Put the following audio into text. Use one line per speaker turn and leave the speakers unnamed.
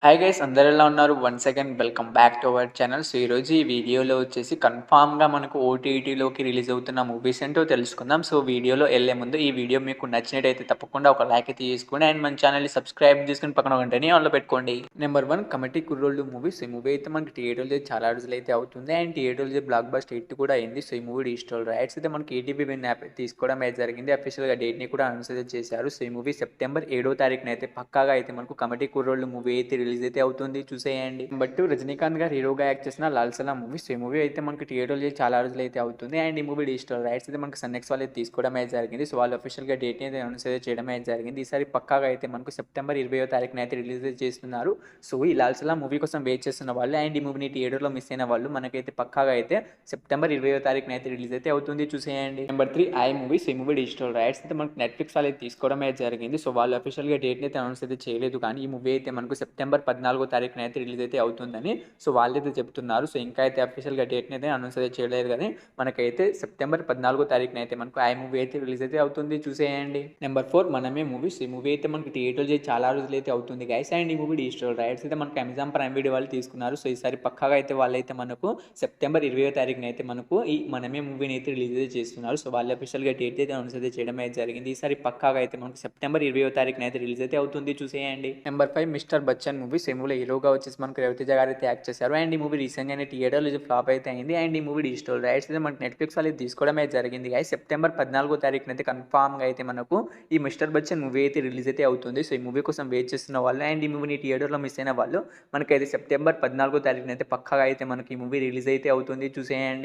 Hi guys అందరూ ఎలా ఉన్నారు? Once again welcome back to our channel. So, ఈరోజు ఈ వీడియోలో వచ్చేసి కన్ఫామ్‌గా మనకు ఓటీటీలోకి రిలీజ్ అవుతున్న మూవీస్ ఏంటో తెలుసుకుందాం. సో, వీడియోలో ఎళ్ళే ముందు ఈ వీడియో మీకు నచ్చినట్టయితే తప్పకుండా ఒక లైక్ అయితే చేసుకోండి. అండ్ మన ఛానల్‌ని సబ్స్క్రైబ్ చేసుకొని పక్కన ఒక గంటని ఆన్‌లో పెట్టుకోండి. నెంబర్ 1 కమిటీ కుర్రోళ్ళు మూవీ. సో, ఈ మూవీ అయితే మనకి థియేటర్‌లో చాలా రోజులైతే అవుతుంది. అండ్ థియేటర్‌లో బ్లాక్ బస్టర్ హిట్ కూడా అయింది. సో, ఈ మూవీ డిజిటల్ రైట్స్ అయితే మనకి ఈటీవీ విన్ యాప్ తీసుకోవడం అయితే జరిగింది. అఫీషియల్‌గా డేట్‌ని కూడా అనౌన్స్ అయితే చేశారు. సో, ఈ మూవీ సెప్టెంబర్ 7వ తారీఖున అయితే పక్కాగా అయితే మనకు కమిటీ కుర్రోళ్ళు మూవీ అయితే రిలీజ్ అయితే అవుతుంది. చూసేయండి. బట్ రజనీకాంత్ గారు హీరోగా యాక్ట్ చేసిన లాల్ సలాం మూవీ. సో, ఈ మూవీ అయితే మనకి థియేటర్‌లో చాలా రోజులు అయితే అవుతుంది. అండ్ ఈ మూవీ డిజిటల్ రైట్స్ అయితే మనకి సన్నెక్స్ వాళ్ళు అయితే తీసుకోవడం అయితే జరిగింది. సో, వాళ్ళు అఫీషియల్‌గా డేట్‌ని అయితే అనౌన్స్ అయితే చేయడం అయితే జరిగింది. ఈసారి పక్కాగా అయితే మనకు సెప్టెంబర్ 20వ తారీఖున అయితే రిలీజ్ చేస్తున్నారు. సో, ఈ లాల్ సలాం మూవీ కోసం వెయిట్ చేస్తున్న వాళ్ళు అండ్ ఈ మూవీని థియేటర్‌లో మిస్ అయిన వాళ్ళు మనకైతే పక్కాగా అయితే సెప్టెంబర్ 20వ తారీఖున అయితే రిలీజ్ అయితే అవుతుంది. చూసేయండి. Number 3 I movie. సో, ఈ మూవీ డిజిటల్ రైట్స్ అయితే మనకి నెట్‌ఫ్లిక్స్ వాళ్ళు అయితే తీసుకోవడం అయితే జరిగింది. సో, వాళ్ళు అఫీషియల్‌గా డేట్‌ని అయితే అనౌన్స్ అయితే చేయలేదు. కానీ ఈ మూవీ అయితే మనకు సెప్టెంబర్ 14వ తారీఖున అయితే రిలీజ్ అయితే అవుతుందని సో, వాళ్ళైతే చెప్తున్నారు. సో, ఇంకా అయితే అఫీషియల్‌గా డేట్‌ని అయితే అనౌన్స్ అయితే చేయలేదు గానీ మనకైతే సెప్టెంబర్ 14వ తారీఖున అయితే మనకు ఐ మూవీ అయితే రిలీజ్ అయితే అవుతుంది. చూసేయండి. నెంబర్ 4 మనమే మూవీ. సో, ఈ మూవీ అయితే మనకి థియేటర్‌లో చాలా రోజులైతే అవుతుంది గైస్. అండ్ ఈ మూవీ డిజిటల్ రైట్స్ అయితే మనకి అమెజాన్ ప్రైమ్ వీడియో వాళ్ళు తీసుకున్నారు. సో, ఈసారి పక్కాగా అయితే వాళ్ళైతే మనకు సెప్టెంబర్ 20వ తారీఖున అయితే మనకు ఈ మనమే మూవీని అయితే రిలీజ్ అయితే చేస్తున్నారు. సో, వాళ్ళు అఫీషియల్‌గా డేట్ అయితే అనౌన్స్ అయితే చేయడం అయితే జరిగింది. ఈసారి పక్కాగా అయితే మనకు సెప్టెంబర్ 20వ తారీఖున అయితే రిలీజ్ అయితే అవుతుంది. చూసేయండి. Number 5 mister Bachchan movie. So, ఈ మూవీలో హీరోగా వచ్చేసి మనకు రవితేజ గారు అయితే యాక్ట్ చేశారు. అండ్ ఈ మూవీ రీసెంట్‌గానే థియేటర్‌లో ఫ్లాప్ అయితే అయింది. అండ్ ఈ మూవీ డిజిటల్ రైట్స్ అయితే మనకి నెట్‌ఫ్లిక్స్ వాళ్ళు తీసుకోవడం అయితే జరిగింది గైస్. సెప్టెంబర్ 14వ తారీఖున అయితే కన్ఫామ్‌గా అయితే మనకు ఈ మిస్టర్ బచ్చన్ మూవీ అయితే రిలీజ్ అయితే అవుతుంది. సో, ఈ మూవీ కోసం వెయిట్ చేస్తున్న వాళ్ళు అండ్ ఈ మూవీని థియేటర్‌లో మిస్ అయిన వాళ్ళు మనకైతే సెప్టెంబర్ 14వ తారీఖున అయితే పక్కాగా అయితే మనకి ఈ మూవీ రిలీజ్ అయితే అవుతుంది. చూసేయండి.